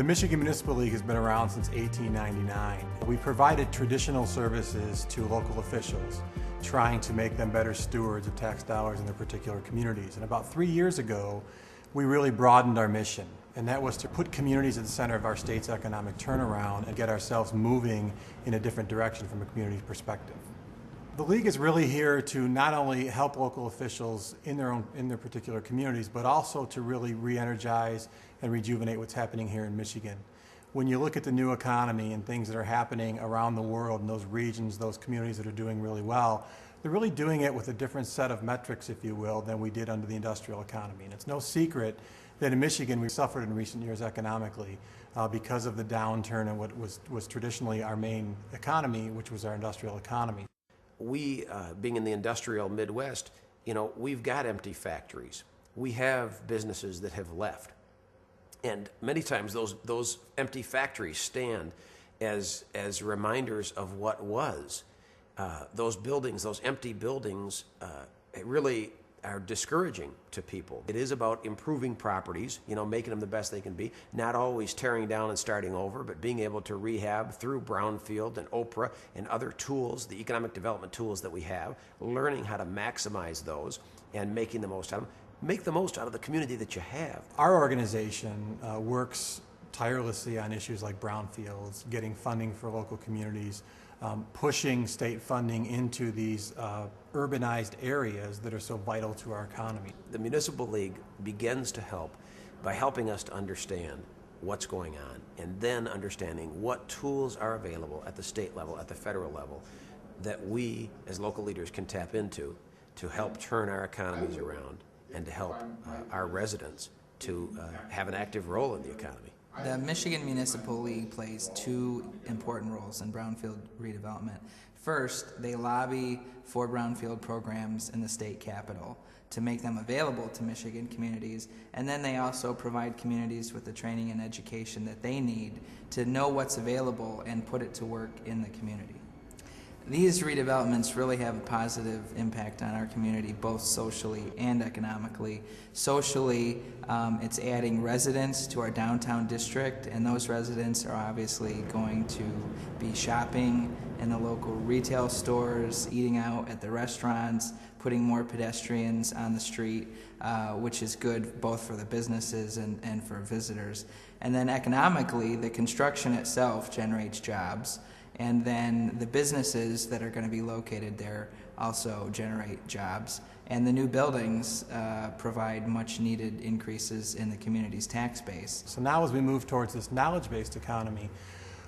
The Michigan Municipal League has been around since 1899. We provided traditional services to local officials, trying to make them better stewards of tax dollars in their particular communities. And about 3 years ago, we really broadened our mission, and that was to put communities at the center of our state's economic turnaround and get ourselves moving in a different direction from a community perspective. The League is really here to not only help local officials in their particular communities, but also to really re-energize and rejuvenate what's happening here in Michigan. When you look at the new economy and things that are happening around the world in those regions, those communities that are doing really well, they're really doing it with a different set of metrics, if you will, than we did under the industrial economy. And it's no secret that in Michigan we suffered in recent years economically because of the downturn in what was traditionally our main economy, which was our industrial economy. We, being in the industrial Midwest, we've got empty factories. We have businesses that have left. And many times those empty factories stand as reminders of what was. Those buildings, those empty buildings, really are discouraging to people. It is about improving properties, making them the best they can be, not always tearing down and starting over, but being able to rehab through brownfield and OPRA and other tools, the economic development tools that we have, learning how to maximize those and making the most out of them. Make the most out of the community that you have. Our organization works tirelessly on issues like brownfields, getting funding for local communities, pushing state funding into these urbanized areas that are so vital to our economy. The Municipal League begins to help by helping us to understand what's going on and then understanding what tools are available at the state level, at the federal level, that we as local leaders can tap into to help turn our economies around and to help our residents to have an active role in the economy. The Michigan Municipal League plays two important roles in brownfield redevelopment. First, they lobby for brownfield programs in the state capital to make them available to Michigan communities, and then they also provide communities with the training and education that they need to know what's available and put it to work in the community. These redevelopments really have a positive impact on our community, both socially and economically. Socially, it's adding residents to our downtown district, and those residents are obviously going to be shopping in the local retail stores, eating out at the restaurants, putting more pedestrians on the street, which is good both for the businesses and for visitors. And then economically, the construction itself generates jobs. And then the businesses that are going to be located there also generate jobs. And the new buildings provide much needed increases in the community's tax base. So now as we move towards this knowledge-based economy,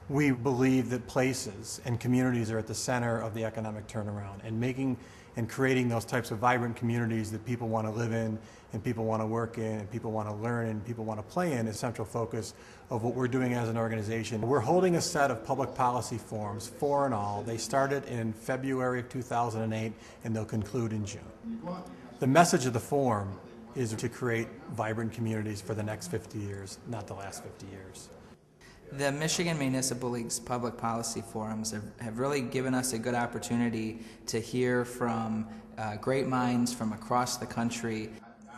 we believe that places and communities are at the center of the economic turnaround, and creating those types of vibrant communities that people want to live in and people want to work in and people want to learn and people want to play in is central focus of what we're doing as an organization. We're holding a set of public policy forums, 4 in all. They started in February of 2008 and they'll conclude in June. The message of the forum is to create vibrant communities for the next 50 years, not the last 50 years. The Michigan Municipal League's public policy forums have really given us a good opportunity to hear from great minds from across the country.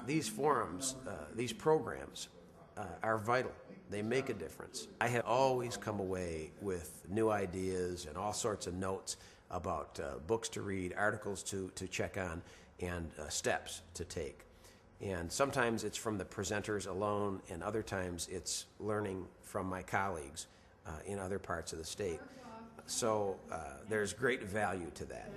These forums, these programs are vital. They make a difference. I have always come away with new ideas and all sorts of notes about books to read, articles to check on, and steps to take. And sometimes it's from the presenters alone, and other times it's learning from my colleagues in other parts of the state. So there's great value to that.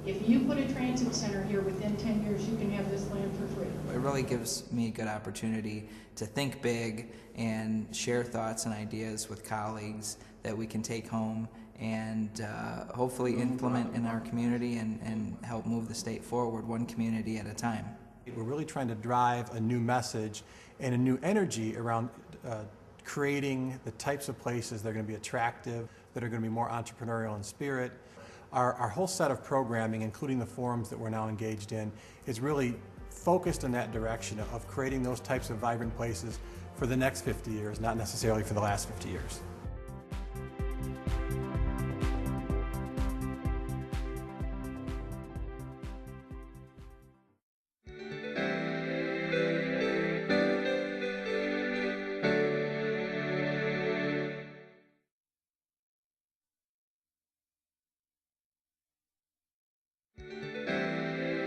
If you put a transit center here within 10 years, you can have this land for free. It really gives me a good opportunity to think big and share thoughts and ideas with colleagues that we can take home and hopefully implement in our community and help move the state forward one community at a time. We're really trying to drive a new message and a new energy around creating the types of places that are going to be attractive, that are going to be more entrepreneurial in spirit. Our whole set of programming, including the forums that we're now engaged in, is really focused in that direction of creating those types of vibrant places for the next 50 years, not necessarily for the last 50 years.